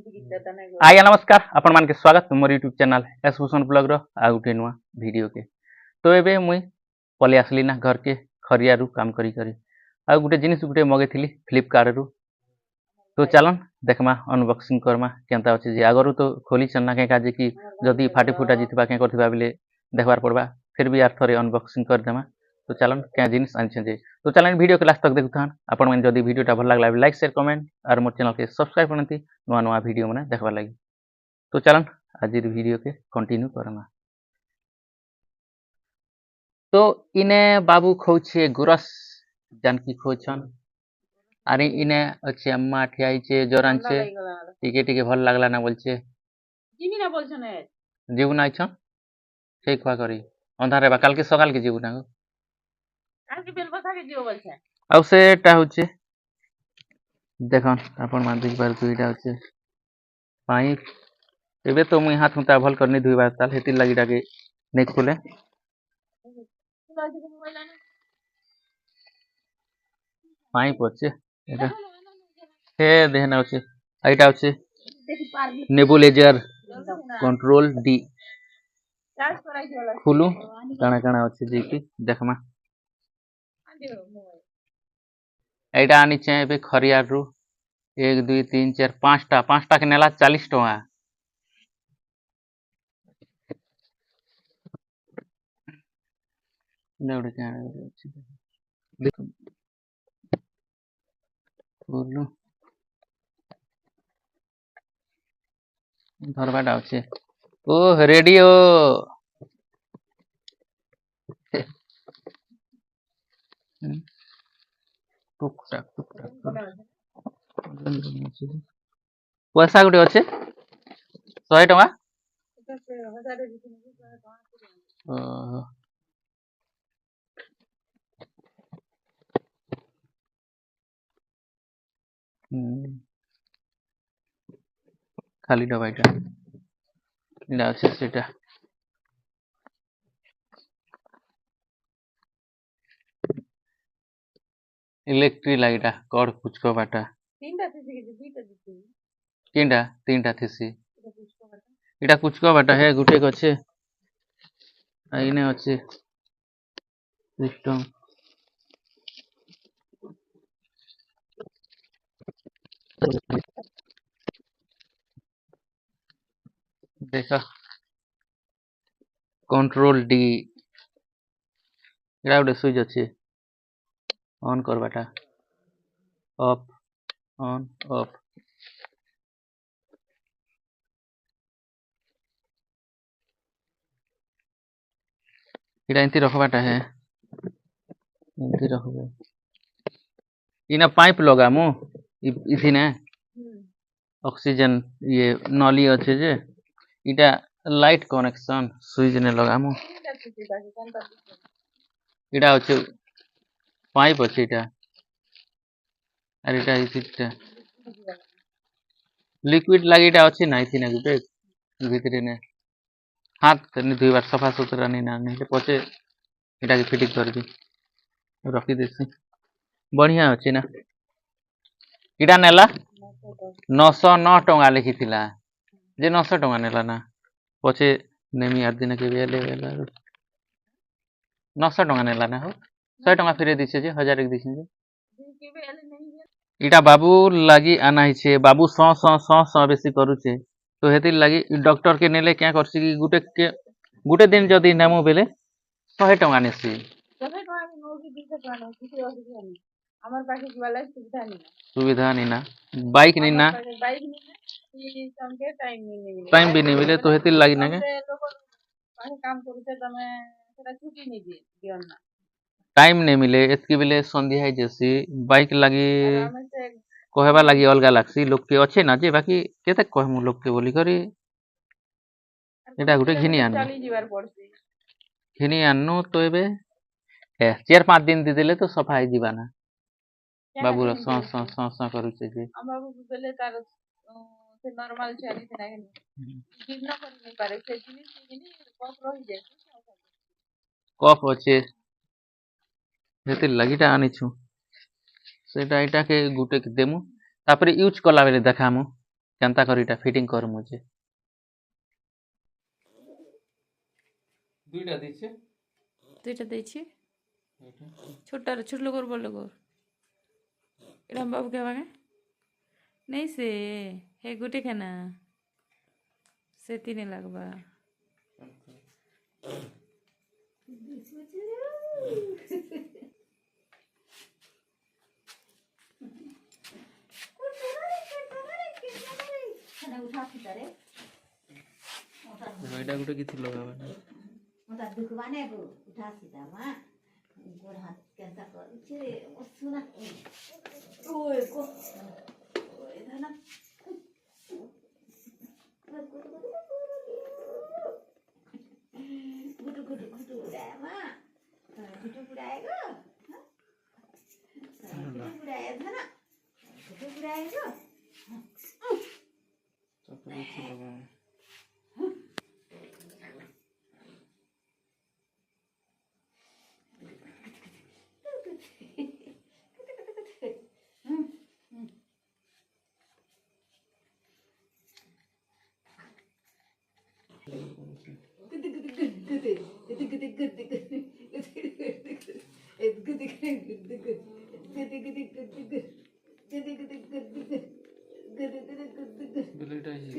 आज्ञा नमस्कार आपण मान के स्वागत मोर YouTube channel S Bhushan blog रो आ गुटे नुआ वीडियो के। तो एबे मुई पले आसली ना घर के खरिया रु काम करी करी आ गुटे जिनिस गुटे मगेथिली फ्लिपकार्ट रु। तो चलन देखमा अनबॉक्सिंग करमा केनता अछि जे आगरु तो खोली चन्ना के काजे कि जदी फाटे फुटा जितबा के करथिबा बिले देखबार पड़बा फिर भी यार थोरे अनबॉक्सिंग कर देमा। तो चलन क्या जिनिस आनछे जे तो चलन वीडियो के लास्ट तक देखुथान आपण मन जदी वीडियोटा भल लागला लाइक शेयर कमेंट और मोर चैनल के सब्सक्राइब करनती नुआ नुआ वीडियो माने देखबा लागि। तो चलन आज वीडियो के कंटिन्यू करमा। तो इने बाबू खोचे गुरस जानकी खोछन अरे इने अच्छे अम्मा ठियाई छे जोरान छे टिके टिके भल लागला ना बोलछे जिमी ना बोलछन ए जीव ना छ সেই খোয়া করি অন্ধারে বা কালকে সকাল কে জীব না কালকে বেল বসা কে জীব বলছে আউ সেটা হচ্ছে দেখুন আপন মান দেখি পার দুইটা হচ্ছে পাইপ एबे तो मुई हाथ मुता भल करनी धुई बार ताल हेती लागी डाके नै खोले पाइप होचे एटा हे देहना होचे आइटा होचे नेबुलाइजर कंट्रोल डी खुलू काना काना होचे जे कि देखमा एटा आनी छे एबे खरियार रु 1 2 3 4 5टा के नेला 40 टका नेउडे क्या देखो बोलू धरबाटा होचे ओ रेडियो टुक टाक पैसा गुटे अच्छे 100 टका खाली डबाइटा इडा अच्छे सेटा इलेक्ट्रिक लाइटा कड़ कुचको बाटा तीनटा थीसी इटा कुचको बाटा है गुटे को अच्छे आइने अच्छे सिस्टम देखा कंट्रोल डी इटा गुटे स्विच अच्छे ऑन करबाटा ऑफ ऑन ऑफ इटा इंती रखबाटा है इंती रखबे इना पाइप लगामु इथि ने ऑक्सीजन ये नली अच्छे जे इटा लाइट कनेक्शन स्विच ने लगामु इटा अच्छे पाइप अच्छे इटा अरे इटा इटा लिक्विड लागी इटा अच्छे ना इथि ने गुटे भितरे ने हाथ नि धुईबार सफा सुतरा नि ना नहीं पचे इटा के फिटिंग कर दी रखी देसी बढ़िया अच्छे ना इटा नेला 909 टंगा लिखी थिला जे 900 टंगा नेला ना पचे नेमी आठ दिन के बेले 900 टंगा नेला ना हो 100 टंगा फिरे दिसे जे 1000 एक दिसे जे इटा बाबू लागी आना ही छे बाबू सौ बेसी करू छे तो हेति लागी डॉक्टर के नेले क्या करसी कि गुटे दिन जदी नेमो बेले 100 टंगा नेसी 100 टंगा नो कि 200 टंगा नो किसी असुविधा नहीं हमर पाखे वाला सुविधा नहीं ना बाइक नहीं ना टाइम भी नहीं मिले तो हेति लागी ना काम करूते तमे सेटा छुट्टी नहीं दियो ना टाइम नहीं मिले एतकी बेले संध्या है जैसी बाइक लगी कहबा लगी अलगा लागसी लोग के अच्छे ना जे बाकी केते कहमु लोग के बोली करी एटा गुटे घिनी आनु तो एबे 4-5 दिन दे देले तो सफाई जीवा ना बाबू रो सौ करू छे जे हम बाबू बेले तार से नॉर्मल छे आनी से नहीं गिरना कर नहीं पारे से जिनी कफ रही जाय कफ अच्छे हेते लगिटा आनी छु सेटा इटा के गुटे के देमु तापरे यूज कला बेले देखामु केनता करीटा फिटिंग कर मुझे दुईटा दीछे দুইটা দিয়েছি ছোট লোকর বড় লোকর এটা বাবু কে বাগে नहीं से हे गुटे खाना से तीन लगवा ଏଇଟା ଗୋଟେ କିଛି ଲଗାବା ନା मोटा दुखवाने को उठा सीधा मां गोड़ हाथ कैसा कर छे सुना ओए को ओए धना गुटु गुटु गुटु उड़ाया मां गुटु उड़ाएगा गुटु उड़ाया धना गुटु उड़ाएगा तो କିଛି ଲଗାବା बिलेटा ही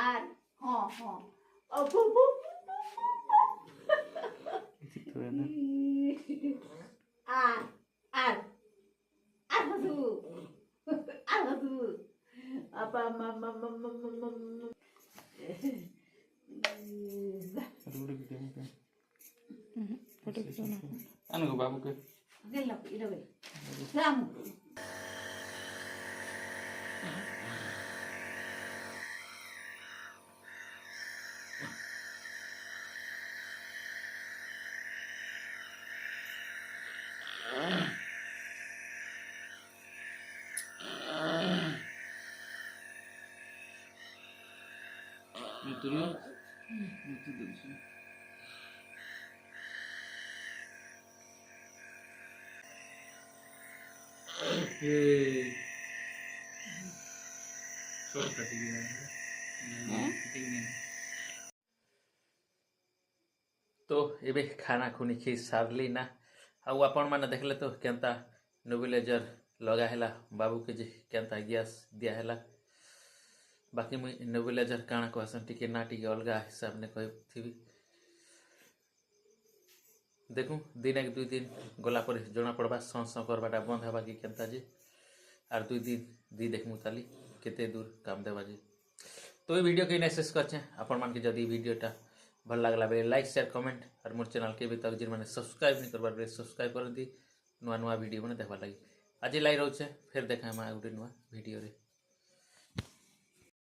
আর হ্যাঁ হ্যাঁ কিছু তো না আর আর আর হাসু আর হাসু আপা মামা মামা মামা रोड की टीम पे फोटो खिंचवाना अनको बाबू के गेल इडवे राम तुलो मुझे दर्शन ये शॉर्ट कटिंग है कटिंग नहीं तो एबे खाना खुनी खी सारली ना आउ आपण माने देखले तो केनता नेबुलाइजर लगा हैला बाबू के जे केनता गैस दिया हैला बाकी मुई नेबुलाइजर काना कहसन टिके ना टिके अलगा हिसाब ने कह थी देखूँ दिन एक दुई दिन गला पर जना पड़वा सौ सौ करवाटा बंद हवा कि केनता जे आर दुई दिन दी देखमु ताली केते दूर काम देवा जे तो ये वीडियो के शेष करछे आपण मान के जदी वीडियोटा भल लागला बेले लाइक शेयर कमेंट और मोर चैनल के भी तक जिन माने सब्सक्राइब नहीं करबार बेले सब्सक्राइब कर दी नुआ नुआ वीडियो माने देखबा लागि आज लाई रहउछे फिर देखा हम गोटे नुआ वीडियो रे।